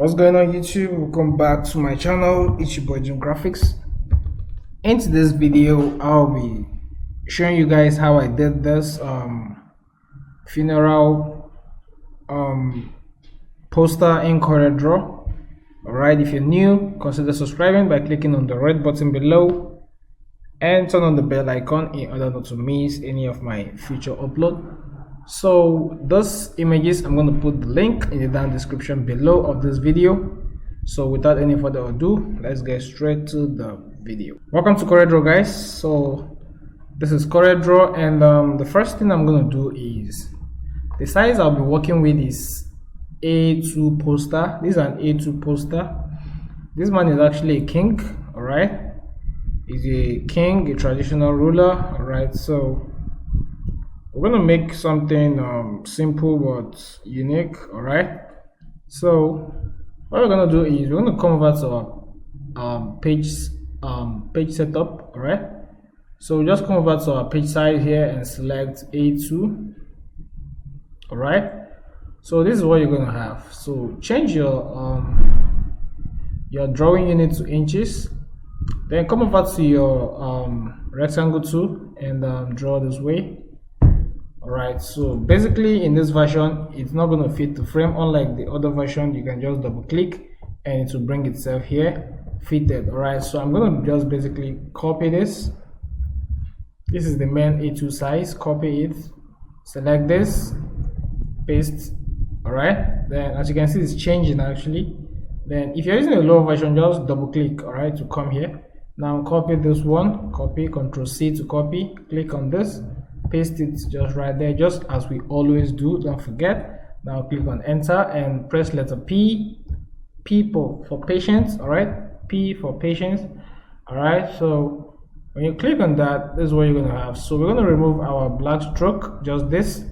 What's going on YouTube? Welcome back to my channel. It's your boy Jimgraphics. In today's video I'll be showing you guys how I did this funeral poster in CorelDRAW. Alright, if you're new, consider subscribing by clicking on the red button below and turn on the bell icon in order not to miss any of my future upload. So those images, I'm going to put the link in the down description below of this video. So without any further ado, let's get straight to the video. Welcome to CorelDRAW, guys. So this is CorelDRAW, and the first thing I'm going to do is the size I'll be working with is A2 poster. This is an A2 poster. This man is actually a king. All right, he's a king, a traditional ruler. All right, so we're gonna make something simple but unique. All right, so what we're gonna do is we're gonna come over to our page setup. All right, so just come over to our page size here and select A2. All right, so this is what you're gonna have. So change your drawing unit to inches, then come over to your rectangle tool and draw this way. Alright, so basically in this version it's not going to fit the frame. Unlike the other version, you can just double click and it will bring itself here fitted. Alright, so I'm going to just basically copy this. This is the main A2 size. Copy it, select this, paste. Alright, then as you can see it's changing actually. Then if you're using a lower version, just double click, alright, to come here. Now copy this one, copy, Ctrl C to copy, click on this, paste it just right there, just as we always do. Don't forget. Now click on enter and press letter P for patience. All right, P for patience. All right, so when you click on that, this is what you're going to have. So we're going to remove our black stroke, just this.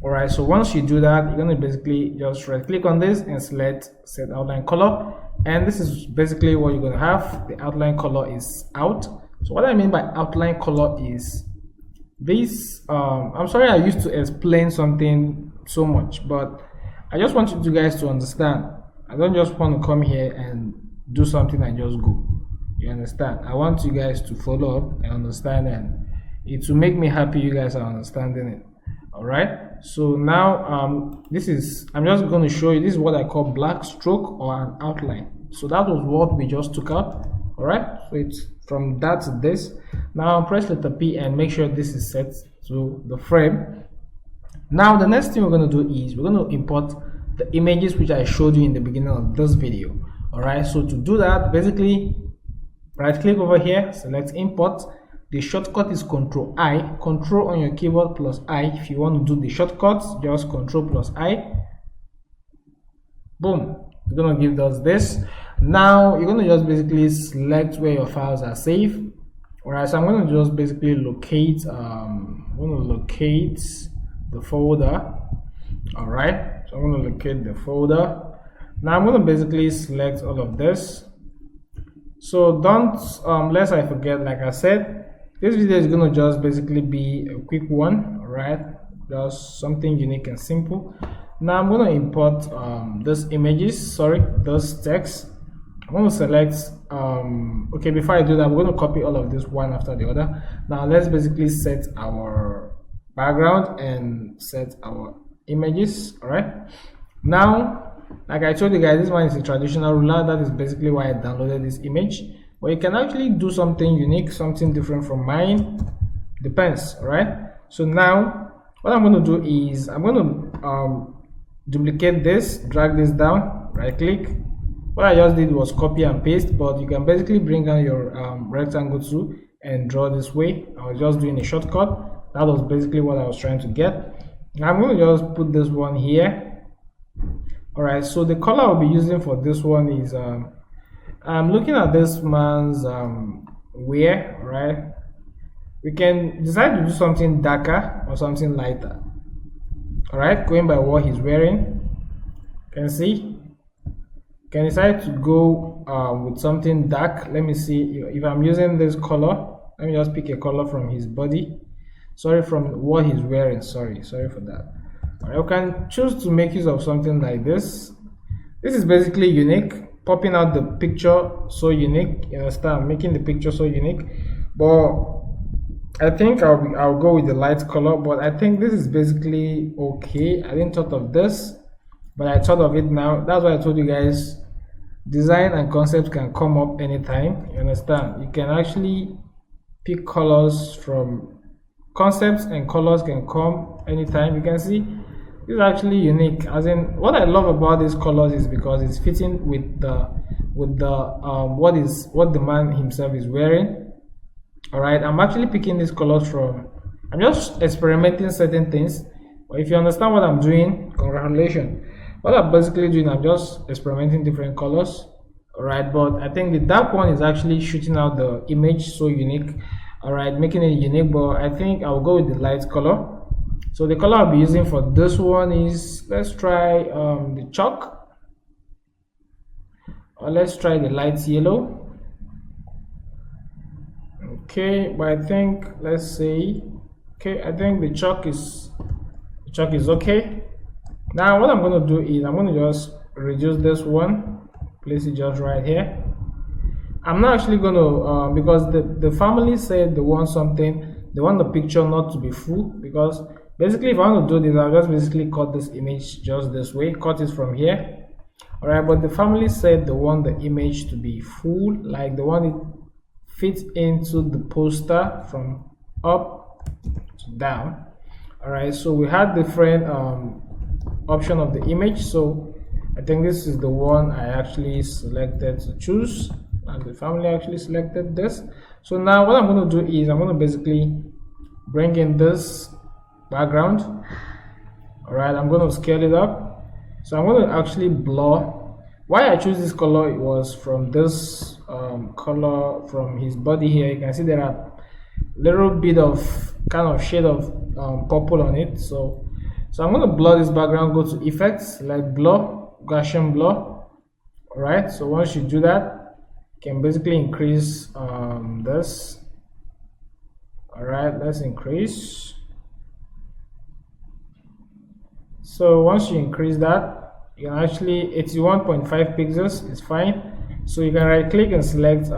All right, so once you do that, you're going to basically just right click on this and select set outline color, and this is basically what you're going to have. The outline color is out. So what I mean by outline color is this. I'm sorry I used to explain something so much, but I just want you guys to understand. I don't just want to come here and do something and just go. You understand? I want you guys to follow up and understand, and it will make me happy you guys are understanding it. All right, so now I'm just going to show you. This is what I call black stroke or an outline. So that was what we just took out. All right, so it's from that to this. Now press letter P and make sure this is set to the frame. Now the next thing we're going to do is we're going to import the images which I showed you in the beginning of this video. All right, so to do that, basically right click over here, select import. The shortcut is Control I, Control on your keyboard plus I. If you want to do the shortcuts, just Control plus I. Boom, we're going to give us this. Now you're going to just basically select where your files are saved. Alright, so I'm going to just basically locate the folder. Alright, so I'm going to locate the folder. Now I'm going to basically select all of this. So don't lest I forget, like I said, this video is going to just basically be a quick one. Alright, just something unique and simple. Now I'm going to import those images, those text. I'm going to select okay, before I do that, we're going to copy all of this one after the other. Now let's basically set our background and set our images. All right, now like I told you guys, this one is a traditional ruler. That is basically why I downloaded this image, but you can actually do something unique, something different from mine, depends. All right, so now what I'm going to do is I'm going to duplicate this, drag this down, right click. What I just did was copy and paste, but you can basically bring down your rectangle tool and draw this way. I was just doing a shortcut. That was basically what I was trying to get. Now I'm going to just put this one here. Alright, so the color I'll be using for this one is I'm looking at this man's wear. Alright, we can decide to do something darker or something lighter. Alright, going by what he's wearing. You can see, can decide to go with something dark. Let me see if I'm using this color. Let me just pick a color from his body. Sorry, from what he's wearing. Sorry for that. Alright, you can choose to make use of something like this. This is basically unique, popping out the picture so unique, you understand, making the picture so unique. But I think I'll go with the light color, but I think this is basically okay. I didn't thought of this, but I thought of it now. That's why I told you guys, design and concepts can come up anytime, you understand. You can actually pick colors from concepts, and colors can come anytime. You can see this is actually unique, as in what I love about these colors is because it's fitting with the what the man himself is wearing. All right, I'm actually picking these colors from, I'm just experimenting certain things, but if you understand what I'm doing, congratulations. What I'm basically doing, I'm just experimenting different colors. All right, but I think the dark one is actually shooting out the image so unique. All right, making it unique, but I think I'll go with the light color. So the color I'll be using for this one is, let's try the chalk, or let's try the light yellow. Okay, but I think, let's say, okay, I think the chalk is okay. Now what I'm going to do is I'm going to just reduce this one, place it just right here. I'm not actually going to because the family said they want something, they want the picture not to be full, because basically if I want to do this, I'll just basically cut this image just this way, cut it from here. All right, but the family said they want the image to be full, like they want it fit into the poster from up to down. All right, so we had different option of the image, so I think this is the one I actually selected to choose, and the family actually selected this. So now what I'm going to do is I'm going to basically bring in this background. All right, I'm going to scale it up, so I'm going to actually blur. Why I choose this color, it was from this color from his body here. You can see there are little bit of kind of shade of purple on it. So I'm going to blur this background, go to effects, like blur, Gaussian blur. All right, so once you do that, you can basically increase this. All right, let's increase. So once you increase that, you can actually 81.5 pixels is fine. So you can right click and select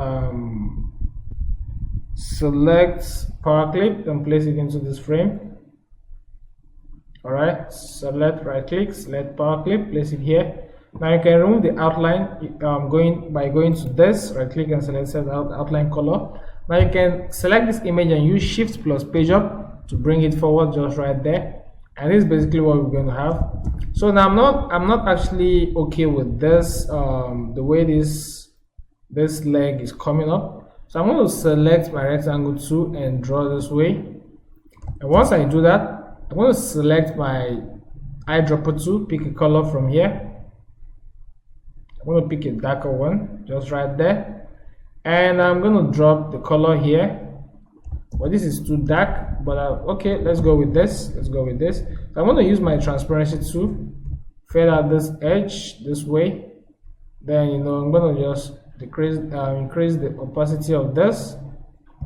power clip and place it into this frame. All right, select, right click, select power clip, place it here. Now you can remove the outline going to this, right click and select set outline color. Now you can select this image and use shift plus page up to bring it forward just right there. And this is basically what we're going to have. So now I'm not actually okay with this the way this leg is coming up. So I'm going to select my rectangle tool and draw this way. And once I do that, I'm going to select my eyedropper tool, pick a color from here. I'm going to pick a darker one just right there, and I'm going to drop the color here. Well, this is too dark, but okay, let's go with this. So I'm going to use my transparency tool, fade out this edge this way. Then I'm going to just increase the opacity of this.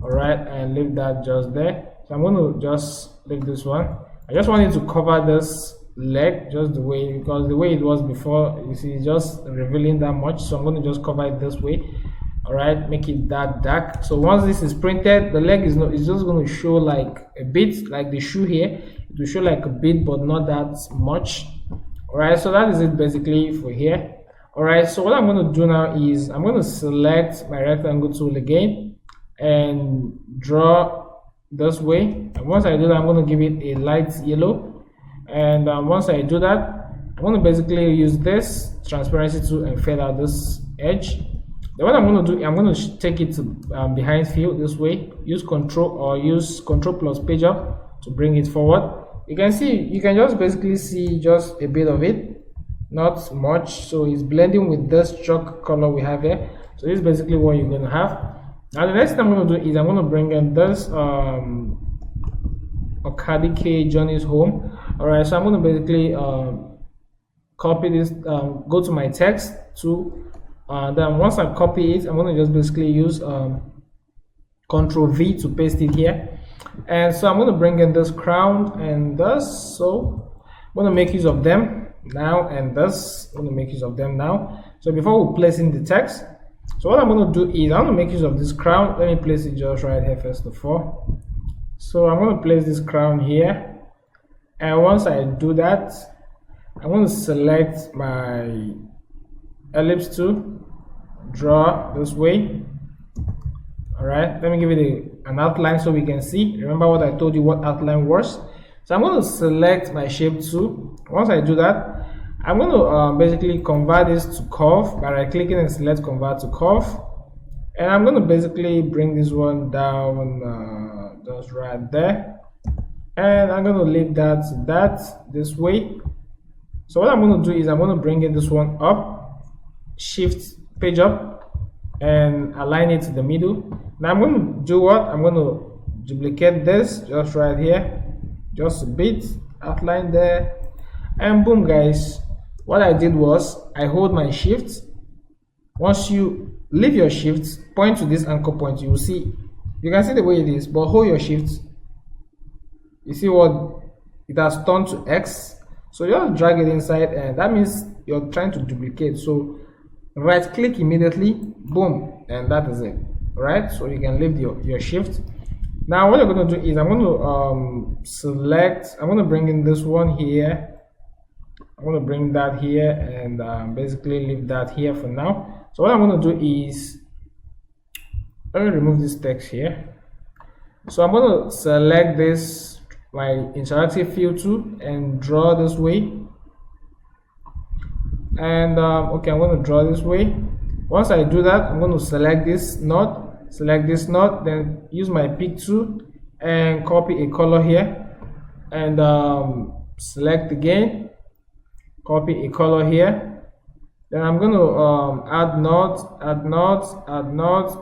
All right, and leave that just there. So I'm going to just leave this one. I just wanted to cover this leg just the way, because the way it was before, you see, it's just revealing that much. So I'm going to just cover it this way. All right, make it that dark. So once this is printed, the leg is just going to show like a bit, like the shoe here. It will show like a bit, but not that much. All right, so that is it basically for here. All right, so what I'm going to do now is I'm going to select my rectangle tool again and draw this way. And once I do that, I'm going to give it a light yellow. And once I do that, I'm going to basically use this transparency tool and fade out this edge. Then what I'm going to do, I'm going to take it to behind field this way. Use control plus page up to bring it forward. You can see, you can just basically see just a bit of it, not much. So it's blending with this chalk color we have here. So this is basically what you're going to have. Now the next thing I'm going to do is I'm going to bring in this Okadike Johnny's Home. All right, so I'm going to basically copy this, go to my text to. Then once I copy it, I'm going to just basically use Ctrl V to paste it here. And so I'm going to bring in this crown and this. So I'm going to make use of them. now and this. I'm going to make use of them now. So before we place in the text, so what I'm going to do is I'm going to make use of this crown. Let me place it just right here first of all. So I'm going to place this crown here, and once I do that, I'm going to select my ellipse tool, draw this way. All right, let me give it an outline so we can see. Remember what I told you what outline was. So I'm going to select my shape tool. Once I do that, I'm going to basically convert this to curve by right clicking and select convert to curve, and I'm going to basically bring this one down just right there, and I'm going to leave that this way. So what I'm going to do is I'm going to bring this one up, shift page up, and align it to the middle. Now I'm going to do what? I'm going to duplicate this just right here, just a bit, outline there, and boom guys. What I did was I hold my shift. Once you leave your shift, point to this anchor point, you will see, you can see the way it is, but hold your shift, you see what it has turned to X. So just drag it inside, and that means you're trying to duplicate. So right click immediately, boom, and that is it. Right, so you can leave your shift. Now what you're going to do is I'm going to select, I'm going to bring in this one here, I'm going to bring that here, and basically leave that here for now. So what I'm going to do is, let me remove this text here. So I'm going to select this, my interactive fill tool, and draw this way. And okay, I'm going to draw this way. Once I do that, I'm going to select this node, then use my pick tool and copy a color here, and select again, copy a color here. Then I'm going to add nodes,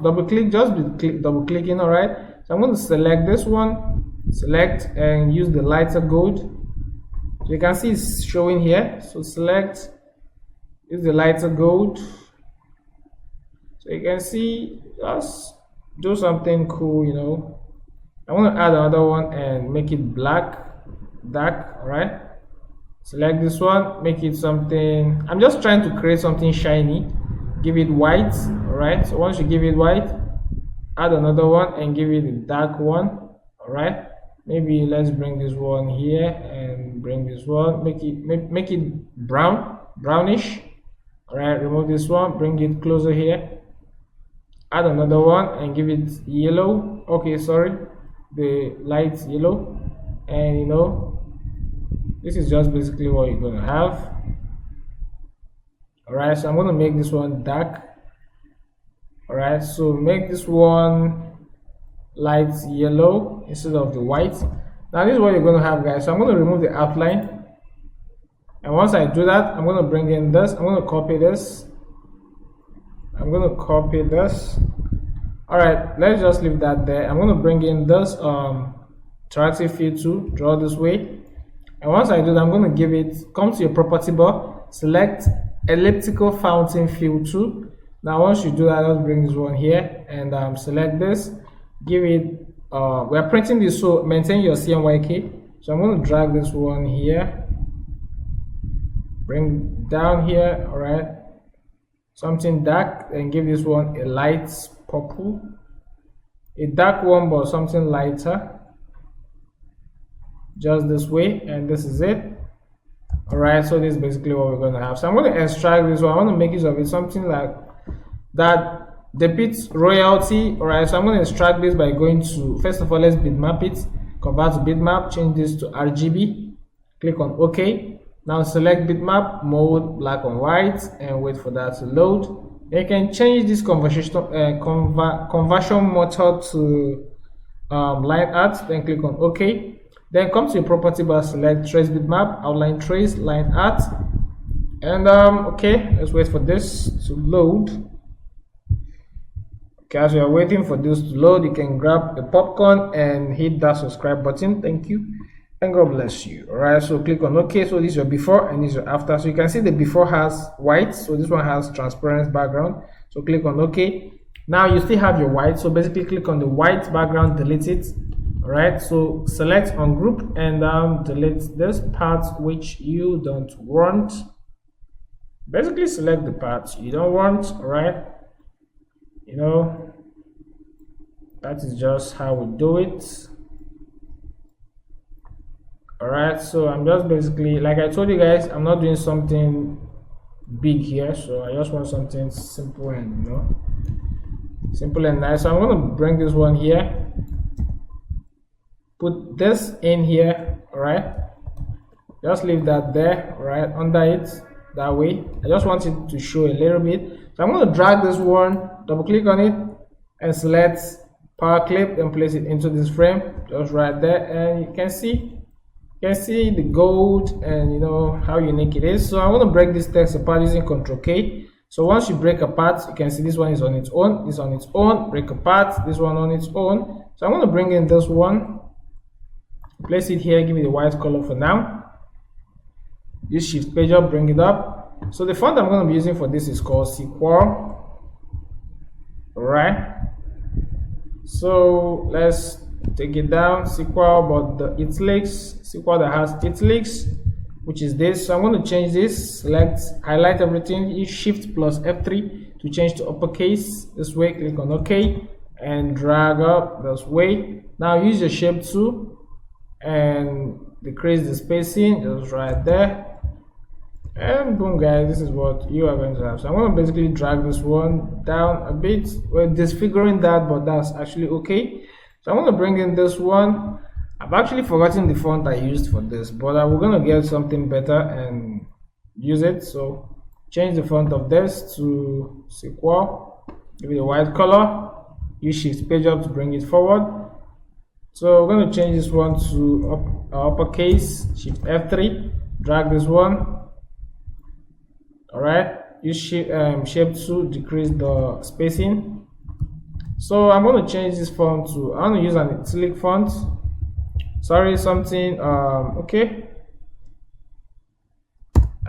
double click, double clicking. All right, so I'm going to select this one, select, and use the lighter gold. So you can see it's showing here. So select, use the lighter gold. So you can see, just do something cool, you know. I want to add another one and make it black, dark. All right, select this one, make it something, I'm just trying to create something shiny, give it white. All right, so once you give it white, add another one and give it a dark one. All right, maybe let's bring this one here and bring this one, make it brownish. All right, remove this one, bring it closer here, add another one and give it yellow. Okay, sorry, the light yellow. And you know, this is just basically what you're going to have. All right, so I'm going to make this one dark. All right, so make this one light yellow instead of the white. Now this is what you're going to have, guys. So I'm going to remove the outline, and once I do that, I'm going to bring in this, I'm going to copy this, I'm going to copy this. All right, let's just leave that there. I'm going to bring in this interactive fill tool, draw this way, and once I do that, I'm going to give it, come to your property bar, select elliptical fountain fill tool. Now once you do that, let's bring this one here and select this, give it we are printing this, so maintain your CMYK. So I'm going to drag this one here, bring down here. All right, something dark, and give this one a light purple, a dark one but something lighter, just this way, and this is it. All right, so this is basically what we're going to have. So I'm going to extract this one. I want to make use of it, something like that depicts royalty. All right, so I'm going to extract this by going to, first of all, let's bitmap it, convert to bitmap, change this to RGB, click on OK. Now select bitmap mode, black and white, and wait for that to load. You can change this conversion method to line art, then click on OK. Then come to your property bar, select trace bitmap, outline trace, line art, and okay, let's wait for this to load. Okay, as you are waiting for this to load, you can grab a popcorn and hit that subscribe button. Thank you, and God bless you. All right, so click on OK. So this is your before and this is your after. So you can see the before has white, so this one has transparent background. So click on OK. Now you still have your white, so basically click on the white background, delete it, Alright, so select ungroup and delete this part which you don't want. Basically select the parts you don't want. Alright, you know, that is just how we do it. Alright, so I'm just basically, like I told you guys, I'm not doing something big here, so I just want something simple and simple and nice. So I'm going to bring this one here, put this in here. Alright, just leave that there, right under it, that way. I just want it to show a little bit, so I'm going to drag this one, double click on it and select power clip and place it into this frame, just right there, and you can see the gold and how unique it is. So I'm going to break this text apart using Ctrl K. So once you break apart, you can see this one is on its own, this on its own, break apart, this one on its own. So I'm going to bring in this one, place it here, give it a white color for now. Use shift page up, bring it up. So the font I'm going to be using for this is called Sequel. Alright, so let's take it down. Sequel, but the italics, Sequel that has italics, which is this. So I'm going to change this, select, highlight everything, use shift plus F3 to change to uppercase. This way, click on OK and drag up this way. Now use your shape tool and decrease the spacing just right there, and boom guys, this is what you are going to have. So I'm going to basically drag this one down a bit. We're disfiguring that, but that's actually okay. So I'm going to bring in this one. I've actually forgotten the font I used for this, but we're going to get something better and use it. So change the font of this to Sequel, give it a white color, use shift page up to bring it forward. So we're going to change this one to uppercase, shift F3, drag this one. Alright, use shape to decrease the spacing. So I'm going to change this font to, I want to use an italic font. Sorry, something, okay.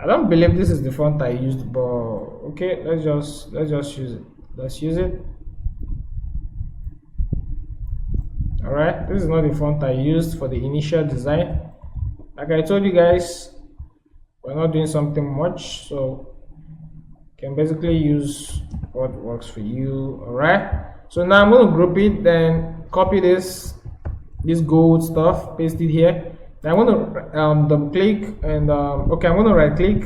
I don't believe this is the font I used, but okay, let's just use it. Let's use it. Alright, this is not the font I used for the initial design. Like I told you guys, we're not doing something much, so you can basically use what works for you. Alright, so now I'm going to group it, then copy this gold stuff, paste it here. Then I'm going to double click and okay, I'm going to right click.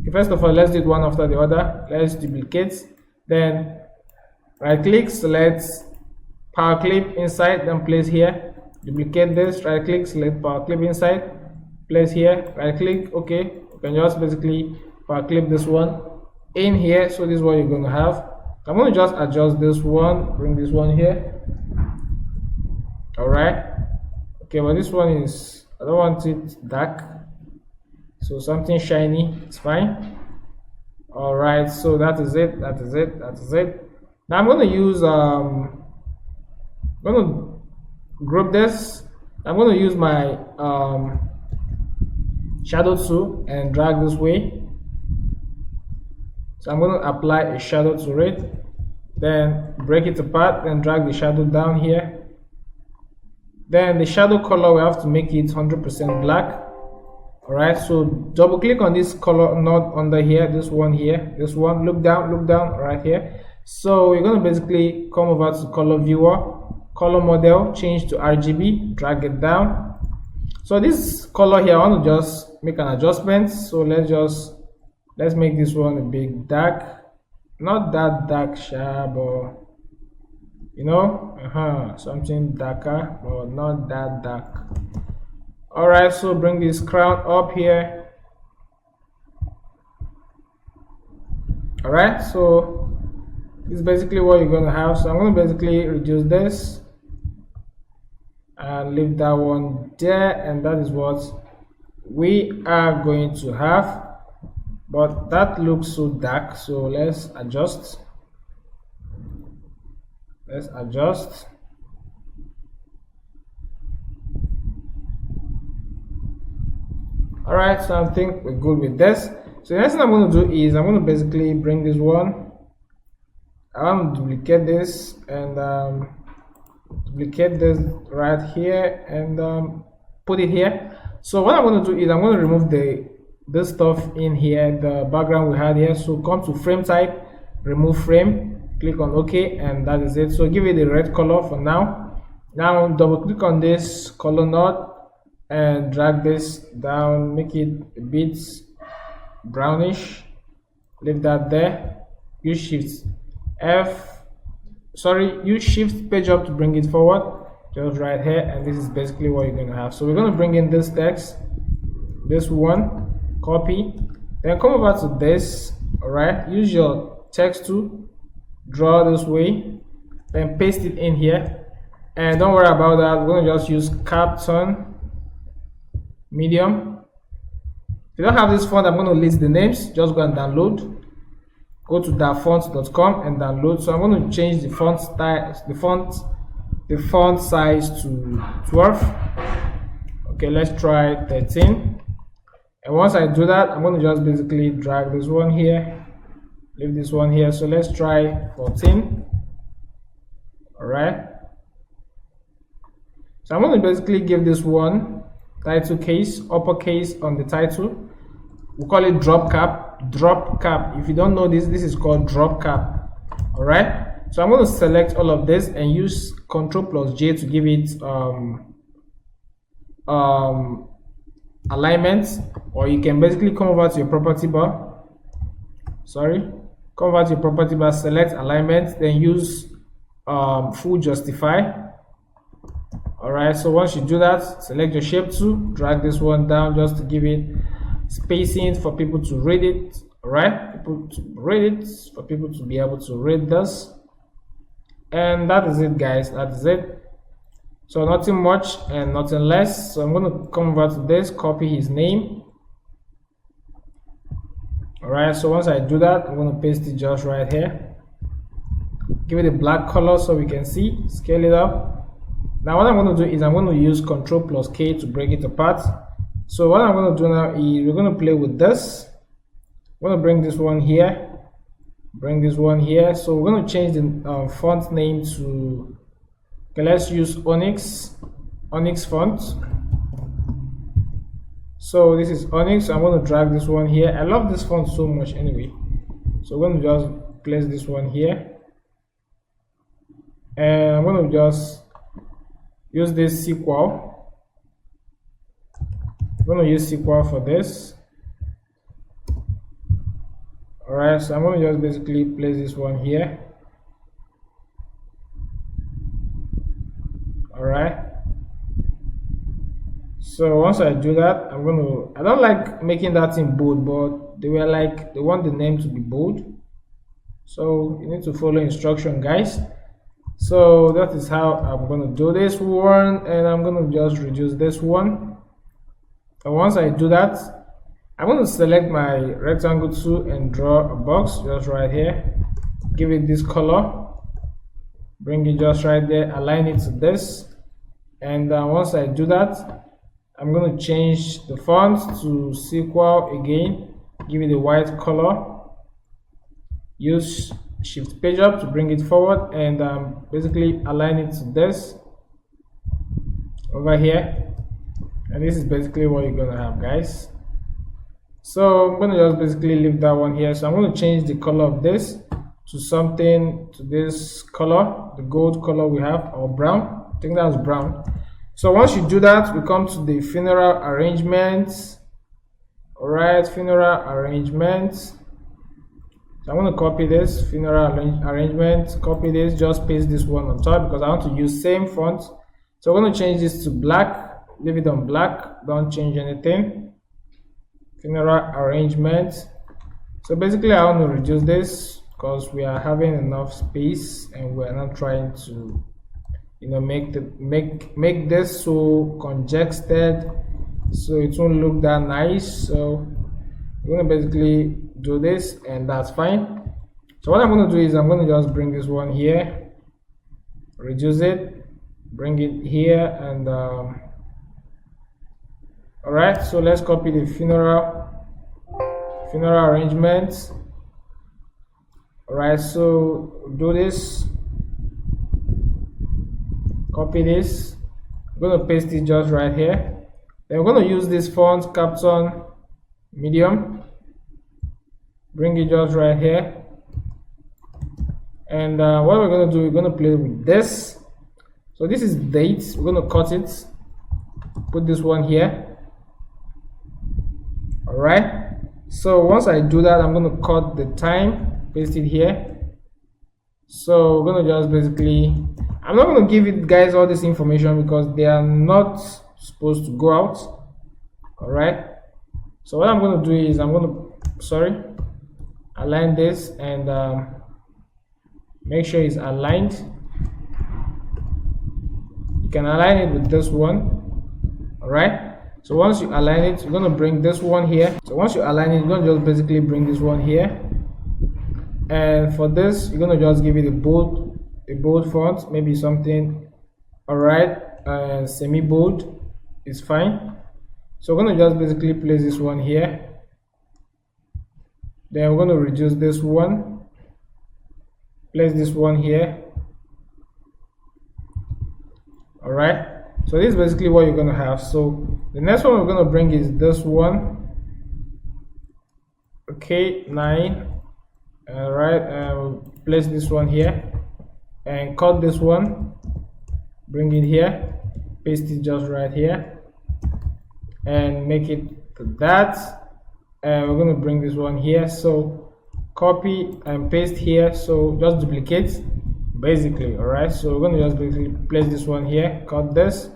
Okay, first of all, let's do it one after the other. Let's duplicate, then right click, select power clip inside, then place here. Duplicate this, right click, select power clip inside, place here, right click. Okay, you can just basically power clip this one in here. So this is what you're going to have. I'm going to just adjust this one, bring this one here. Alright, okay, but this one is, I don't want it dark, so something shiny, it's fine. Alright, so that is it. Now I'm going to use I'm going to group this. I'm going to use my shadow tool and drag this way. So I'm going to apply a shadow to it, then break it apart, then drag the shadow down here. Then the shadow color, we have to make it 100% black. Alright, so double click on this color node under here, this one here, this one, look down right here. So we're going to basically come over to color viewer, color model, change to RGB, drag it down. So this color here, I want to just make an adjustment. So let's make this one a bit dark, not that dark sharp, but something darker, but not that dark. Alright, so bring this crown up here. Alright, so this is basically what you're going to have. So I'm going to basically reduce this and leave that one there, and that is what we are going to have. But that looks so dark, so let's adjust. Alright, so I think we're good with this. So the next thing I'm going to do is I'm going to basically bring this one. I want to duplicate this and duplicate this right here and put it here. So what I'm going to do is I'm going to remove this stuff in here, the background we had here. So come to frame type, remove frame, click on OK, and that is it. So give it a red color for now. Now double click on this color node and drag this down, make it a bit brownish, leave that there. Use shift page up to bring it forward, just right here, and this is basically what you're going to have. So we're going to bring in this text, this one, copy, then come over to this. All right, use your text tool, draw this way, then paste it in here. And don't worry about that, we're going to just use Campton Medium. If you don't have this font, I'm going to list the names. Just go and download. Go to dafont.com and download. So I'm going to change the font style, the font size to 12. Okay, let's try 13. And once I do that, I'm going to just basically drag this one here, leave this one here. So let's try 14. All right. So I'm going to basically give this one title case, uppercase on the title. We call it drop cap. If you don't know this is called drop cap. All right. So I'm going to select all of this and use Ctrl+J to give it alignment, or you can basically come over to your property bar. Come over to your property bar, select alignment, then use full justify. All right. So once you do that, select your shape tool, drag this one down just to give it spacing for people to read it. All right, for people to be able to read this. And that is it, guys. That is it. So nothing much and nothing less. So I'm going to come over to this, copy his name. All right, so once I do that, I'm going to paste it just right here, give it a black color so we can see, scale it up. Now what I'm going to do is I'm going to use Ctrl+K to break it apart. So what I'm going to do now is we're going to play with this. I'm going to bring this one here, bring this one here. So we're going to change the font name to, okay, let's use Onyx font. So this is Onyx. I'm going to drag this one here. I love this font so much anyway. So I'm going to just place this one here. And I'm going to just use this sequel. I'm going to use sequel for this. Alright, so I'm going to just basically place this one here. Alright. So once I do that, I don't like making that in bold, but they want the name to be bold. So you need to follow instruction, guys. So that is how I'm going to do this one, and I'm going to just reduce this one. And once I do that, I'm going to select my rectangle tool and draw a box just right here. Give it this color, bring it just right there, align it to this. And once I do that, I'm going to change the font to sequel again, give it a white color, use shift page up to bring it forward, and basically align it to this over here. And this is basically what you're going to have, guys. So I'm going to just basically leave that one here. So I'm going to change the color of this to something, to this color, the gold color we have, or brown. I think that's brown. So once you do that, we come to the funeral arrangements. All right, funeral arrangements. So I'm going to copy this funeral arrangement, copy this, just paste this one on top because I want to use same font. So I'm going to change this to black, leave it on black, don't change anything. Funeral arrangement. So basically I want to reduce this because we are having enough space and we're not trying to, you know, make this so congested so it won't look that nice. So we're going to basically do this, and that's fine. So what I'm going to do is I'm going to just bring this one here, reduce it, bring it here, and all right, so let's copy the funeral arrangements. All right, so do this, copy this, I'm going to paste it just right here. Then we're going to use this font, Campton Medium, bring it just right here. And what we're going to do, we're going to play with this. So this is date, we're going to cut it, put this one here. Alright, so once I do that, I'm going to cut the time, paste it here. So we're going to just basically, I'm not going to give you guys all this information because they are not supposed to go out. Alright, so what I'm going to do is I'm going to align this and make sure it's aligned. You can align it with this one. Alright, so once you align it, you're going to bring this one here. So once you align it, you're going to just basically bring this one here. And for this, you're going to just give it a bold font, maybe something. Alright, semi-bold is fine. So we're going to just basically place this one here. Then we're going to reduce this one, place this one here. Alright, so this is basically what you're going to have. So the next one we're going to bring is this one. Okay, 9. Alright, place this one here and cut this one, bring it here, paste it just right here and make it to that. And we're going to bring this one here, so copy and paste here, so just duplicate basically. Alright, so we're going to just basically place this one here, cut this,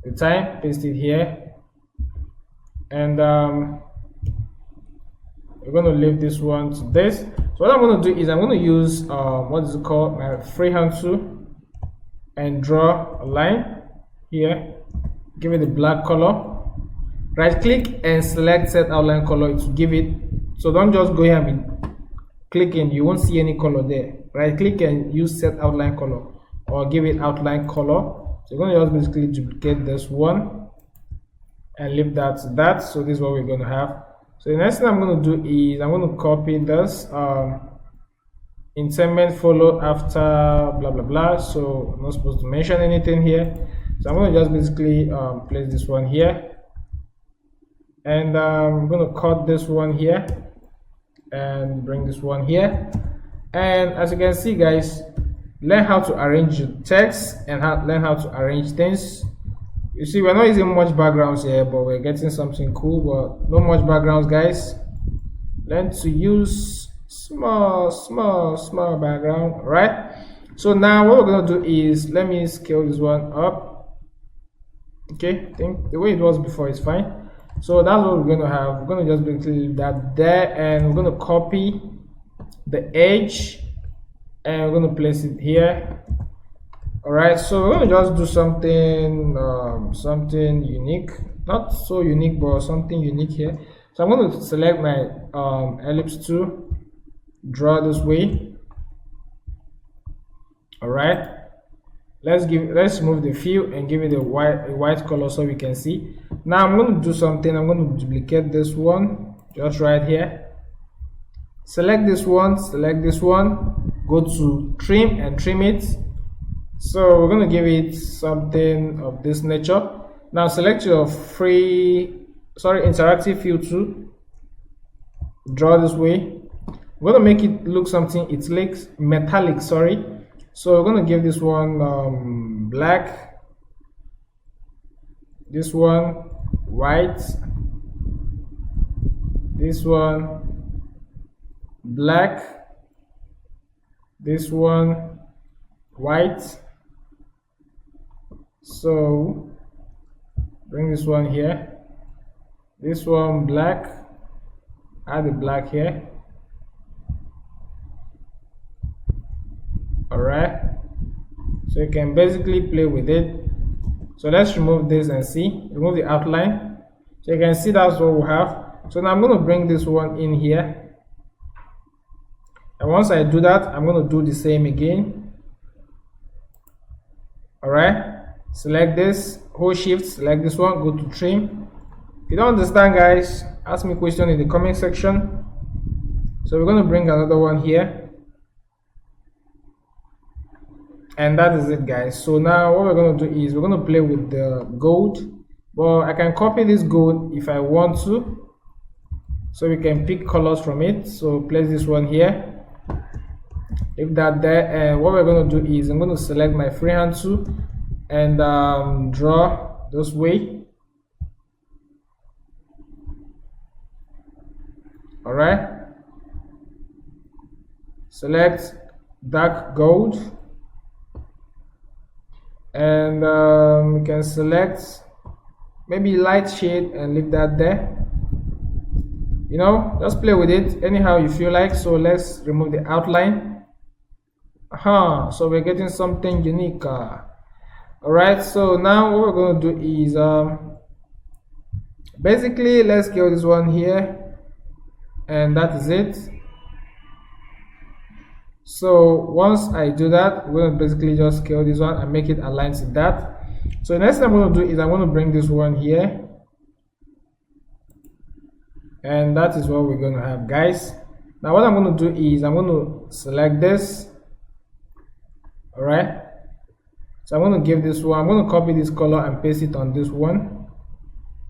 the time, paste it here, and we're going to leave this one to this. So what I'm going to do is I'm going to use what is it called, my freehand tool, and draw a line here, give it a black color. Right click and select set outline color to give it, so don't just go here and be clicking, you won't see any color there. Right click and use set outline color or give it outline color. So you're going to just basically duplicate this one and leave that to that. So this is what we're going to have. So the next thing I'm going to do is I'm going to copy this insertment followed after blah blah blah. So I'm not supposed to mention anything here. So I'm going to just basically place this one here. And I'm going to cut this one here and bring this one here. And as you can see, guys, learn how to arrange your text and learn how to arrange things. You see, we're not using much backgrounds here, but we're getting something cool. But no much backgrounds, guys. Learn to use small background. Right, so now what we're going to do is, let me scale this one up. Okay, I think the way it was before is fine. So that's what we're going to have. We're going to just basically leave that there, and we're going to copy the edge and we're going to place it here. Alright, so we're going to just do something something unique, not so unique, but something unique here. So I'm going to select my ellipse tool, draw this way. Alright, let's remove the fill and give it a white color so we can see. Now I'm going to do something. I'm going to duplicate this one just right here, select this one, go to trim and trim it. So we're going to give it something of this nature. Now select your interactive fill tool, draw this way. We're going to make it look something, it looks metallic, sorry. So we're going to give this one black, this one white, this one black, this one white. So bring this one here, this one black, add the black here. Alright, so you can basically play with it. So let's remove this and see, remove the outline. So you can see that's what we have. So now I'm going to bring this one in here, and once I do that, I'm going to do the same again. Alright, select this, hold shift, select this one, go to trim. If you don't understand, guys, ask me a question in the comment section. So we're going to bring another one here, And that is it, guys. So now what we're going to do is we're going to play with the gold. Well, I can copy this gold if I want to, so we can pick colors from it. So place this one here, leave that there, and what we're going to do is I'm going to select my freehand tool and draw this way. All right, select dark gold, and we can select maybe light shade and leave that there. You know, just play with it anyhow you feel like. So let's remove the outline. So we're getting something unique. All right, so now what we're going to do is basically let's scale this one here, and that is it. So once I do that, we're going to basically just scale this one and make it aligned to that. So the next thing I'm going to do is I'm going to bring this one here, and that is what we're going to have, guys. Now what I'm going to do is I'm going to select this. All right, so I'm going to give this one, I'm going to copy this color and paste it on this one,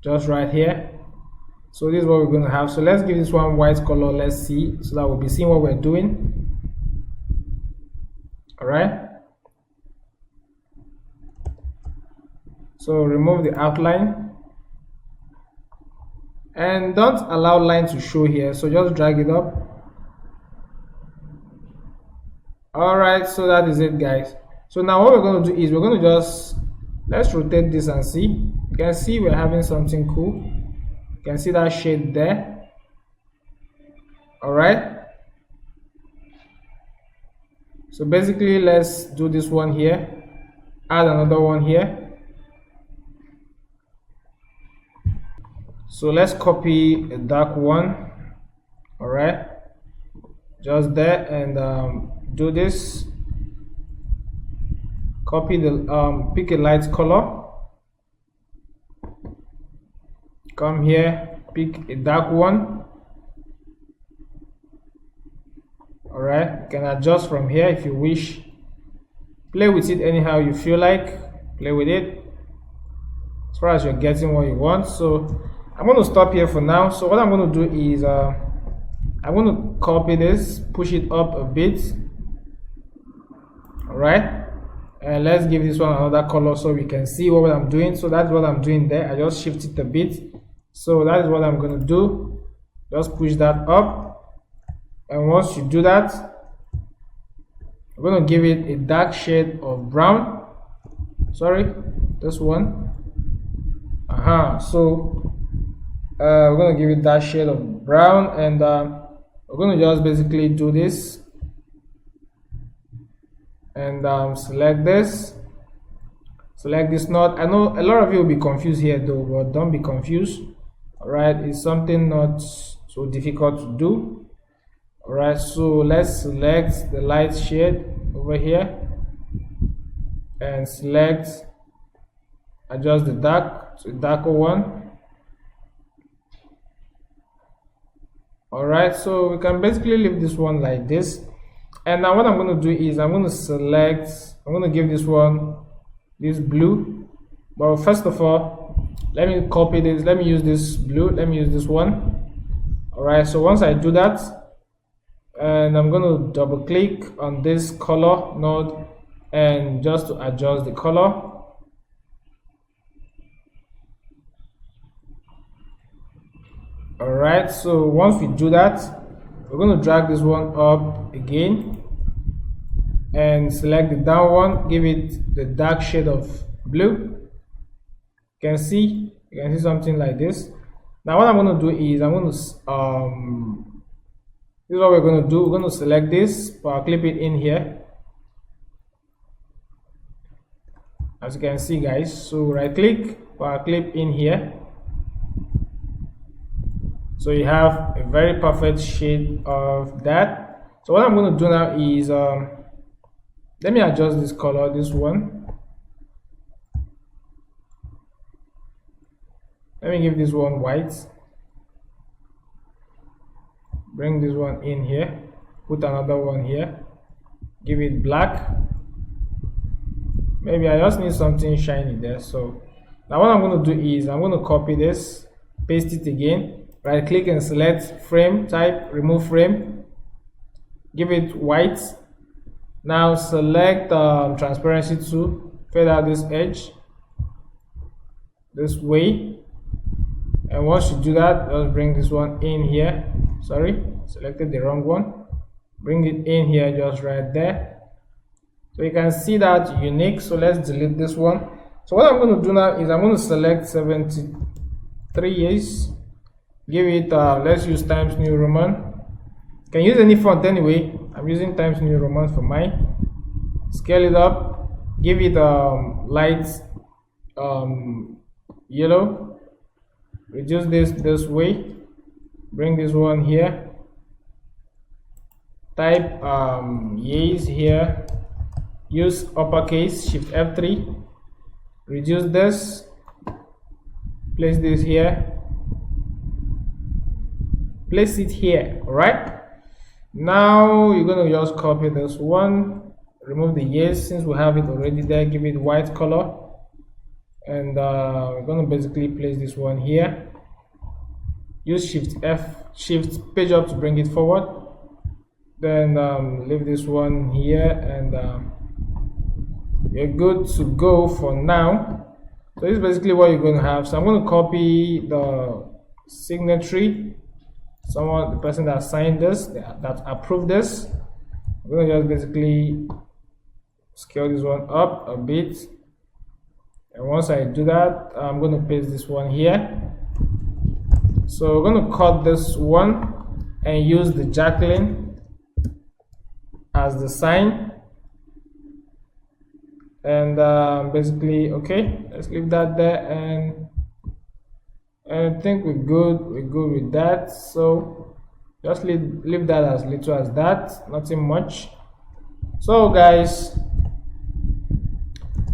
just right here. So this is what we're going to have. So let's give this one white color. Let's see, so that we'll be seeing what we're doing. All right, so remove the outline and don't allow line to show here, so just drag it up. All right, so that is it, guys. So now what we're going to do is we're going to just, let's rotate this and see. You can see we're having something cool. You can see that shade there. All right, so basically let's do this one here, add another one here. So let's copy a dark one. All right, just there, and do this, copy the pick a light color, come here, pick a dark one. All right, you can adjust from here if you wish, play with it anyhow you feel like, play with it as far as you're getting what you want. So I'm going to stop here for now. So what I'm going to do is I'm going to copy this, push it up a bit. All right, and let's give this one another color so we can see what I'm doing. So that's what I'm doing there. I just shift it a bit. So that is what I'm going to do. Just push that up, and once you do that, I'm going to give it a dark shade of brown. Sorry, this one. So we're going to give it that shade of brown, and we're going to just basically do this and select this knot. I know a lot of you will be confused here though, but don't be confused. All right, it's something not so difficult to do. All right, so let's select the light shade over here and select, adjust the dark to a darker one. All right, so we can basically leave this one like this. And now what I'm going to do is I'm going to select, I'm going to give this one this blue. But first of all, let me copy this, let me use this blue, let me use this one. All right, so once I do that, and I'm going to double click on this color node and just to adjust the color. All right, so once we do that, we're going to drag this one up again and select the down one, give it the dark shade of blue. You can see something like this. Now what I'm going to do is I'm going to this is what we're going to do. We're going to select this, power clip it in here, as you can see, guys. So right click, power clip in here, so you have a very perfect shade of that. So what I'm going to do now is let me adjust this color, this one. Let me give this one white, bring this one in here, put another one here, give it black, maybe I just need something shiny there. So now what I'm going to do is I'm going to copy this, paste it again, right click and select frame type, remove frame, give it white. Now select transparency to fade out this edge this way, and once you do that, just bring this one in here. Sorry, selected the wrong one. Bring it in here, just right there, so you can see that unique. So let's delete this one. So what I'm going to do now is I'm going to select 73 years, give it let's use Times New Roman. You can use any font anyway. I'm using Times New Roman for mine. Scale it up, give it light yellow, reduce this way, bring this one here, type years here, use uppercase Shift F3, reduce this, place this here, place it here. All right, now you're going to just copy this one, remove the years since we have it already there, give it white color, and we're going to basically place this one here. Use Shift page up to bring it forward, then leave this one here, and you're good to go for now. So this is basically what you're going to have. So I'm going to copy the signatory, the person that signed this, that approved this. I'm going to just basically scale this one up a bit, and once I do that, I'm going to paste this one here. So we're going to cut this one and use the Jacklyn as the sign, and basically okay, let's leave that there, and I think we're good with that. So just leave that as little as that, nothing much. So guys,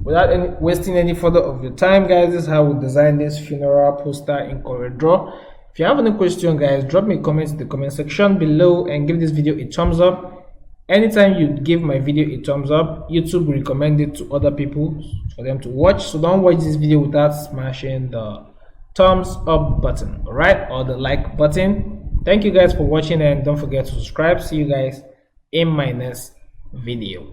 without wasting any further of your time, guys, this is how we design this funeral poster in CorelDRAW. If you have any question, guys, drop me a comment in the comment section below and give this video a thumbs up. Anytime you give my video a thumbs up, YouTube will recommend it to other people for them to watch. So don't watch this video without smashing the thumbs up button, all right, or the like button. Thank you guys for watching, and don't forget to subscribe. See you guys in my next video.